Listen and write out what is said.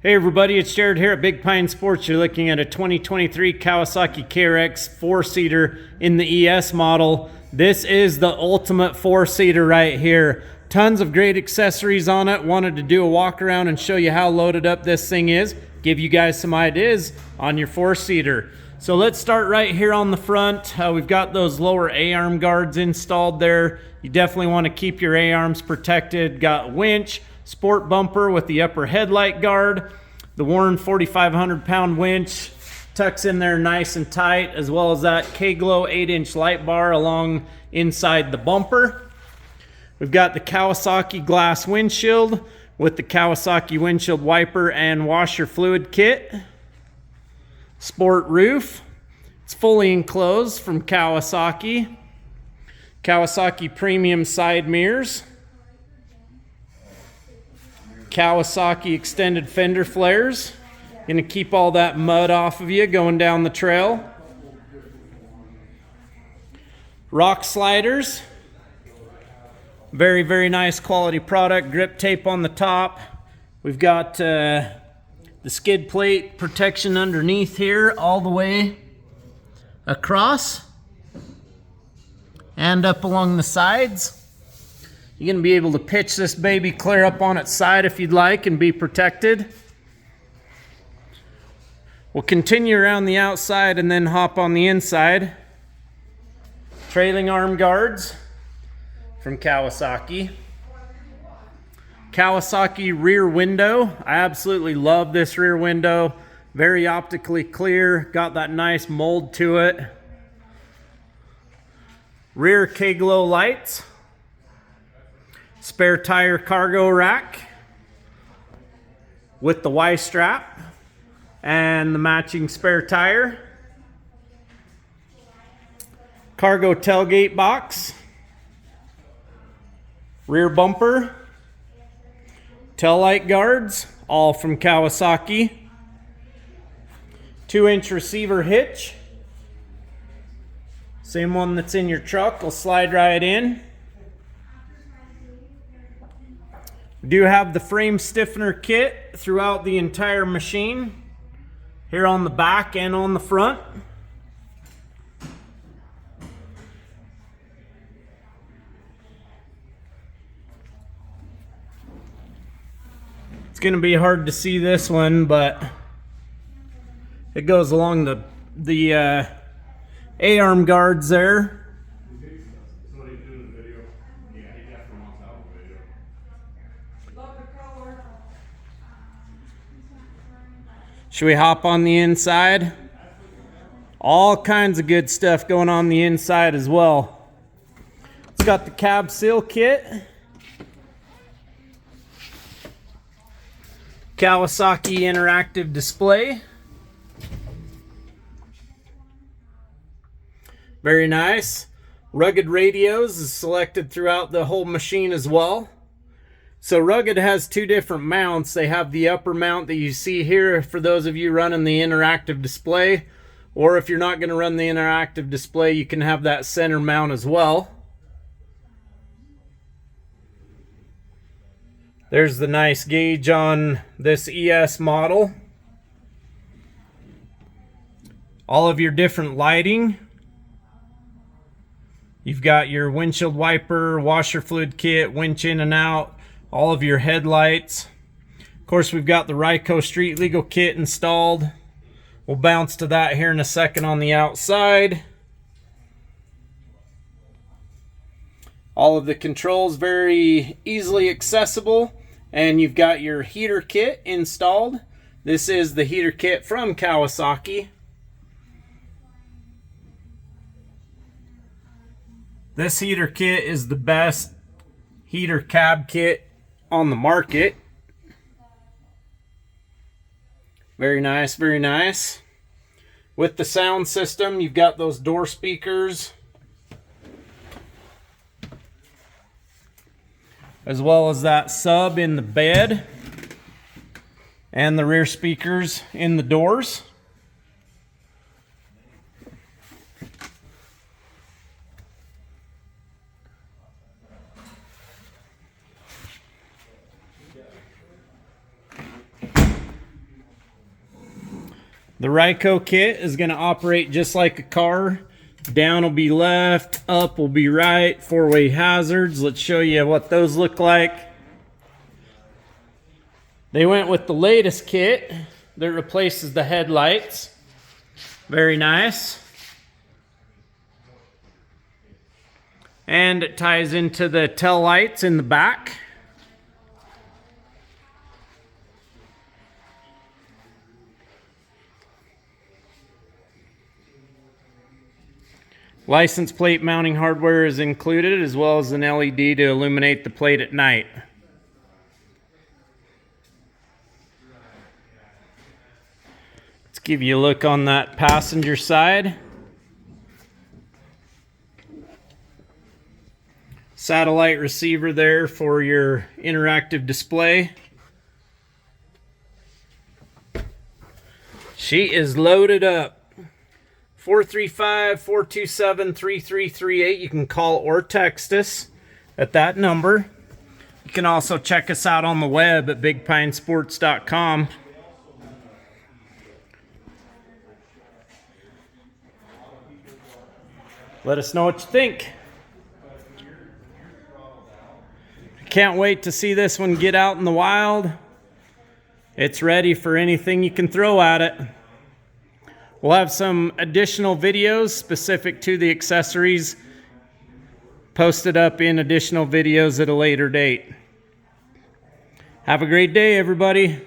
Hey everybody, it's Jared here at Big Pine Sports. You're looking at a 2023 Kawasaki KRX 4-seater in the ES model. This is the ultimate 4-seater right here. Tons of great accessories on it. Wanted to do a walk around and show you how loaded up this thing is. Give you guys some ideas on your 4-seater. So let's start right here on the front. We've got those lower A-arm guards installed there. You definitely want to keep your A-arms protected. Got winch, sport bumper with the upper headlight guard. The Warren 4,500 pound winch tucks in there nice and tight, as well as that K-Glow 8-inch light bar along inside the bumper. We've got the Kawasaki glass windshield with the Kawasaki windshield wiper and washer fluid kit. Sport roof. It's fully enclosed from Kawasaki. Kawasaki premium side mirrors. Kawasaki extended fender flares. Gonna keep all that mud off of you going down the trail. Rock sliders. Very, very nice quality product. Grip tape on the top. We've got the skid plate protection underneath here all the way across and up along the sides. You're going to be able to pitch this baby clear up on its side if you'd like and be protected. We'll continue around the outside and then hop on the inside. Trailing arm guards from Kawasaki. Kawasaki rear window. I absolutely love this rear window. Very optically clear. Got that nice mold to it. Rear K-Glow lights. Spare tire cargo rack with the Y strap and the matching spare tire. Cargo tailgate box. Rear bumper. Tail light guards, all from Kawasaki. 2-inch receiver hitch. Same one that's in your truck, will slide right in. We do have the frame stiffener kit throughout the entire machine, here on the back and on the front. It's going to be hard to see this one, but it goes along the A-arm guards there. Should we hop on the inside? All kinds of good stuff going on the inside as well. It's got the cab seal kit. Kawasaki interactive display. Very nice. Rugged radios is selected throughout the whole machine as well. So Rugged has two different mounts. They have the upper mount that you see here for those of you running the interactive display, or if you're not going to run the interactive display, you can have that center mount as well. There's the nice gauge on this ES model. All of your different lighting. You've got your windshield wiper, washer fluid kit, winch in and out, all of your headlights. Of course, we've got the Ryco Street Legal kit installed. We'll bounce to that here in a second on the outside. All of the controls very easily accessible. And you've got your heater kit installed. This is the heater kit from Kawasaki. This heater kit is the best heater cab kit on the market. Very nice, very nice. With the sound system, you've got those door speakers, as well as that sub in the bed and the rear speakers in the doors. The Ryco kit is going to operate just like a car. Down will be left, up will be right, four-way hazards. Let's show you what those look like. They went with the latest kit that replaces the headlights. Very nice. And it ties into the tail lights in the back. License plate mounting hardware is included, as well as an LED to illuminate the plate at night. Let's give you a look on that passenger side. Satellite receiver there for your interactive display. She is loaded up. 435-427-3338. You can call or text us at that number. You can also check us out on the web at bigpinesports.com. Let us know what you think. Can't wait to see this one get out in the wild. It's ready for anything you can throw at it. We'll have some additional videos specific to the accessories posted up in additional videos at a later date. Have a great day, everybody.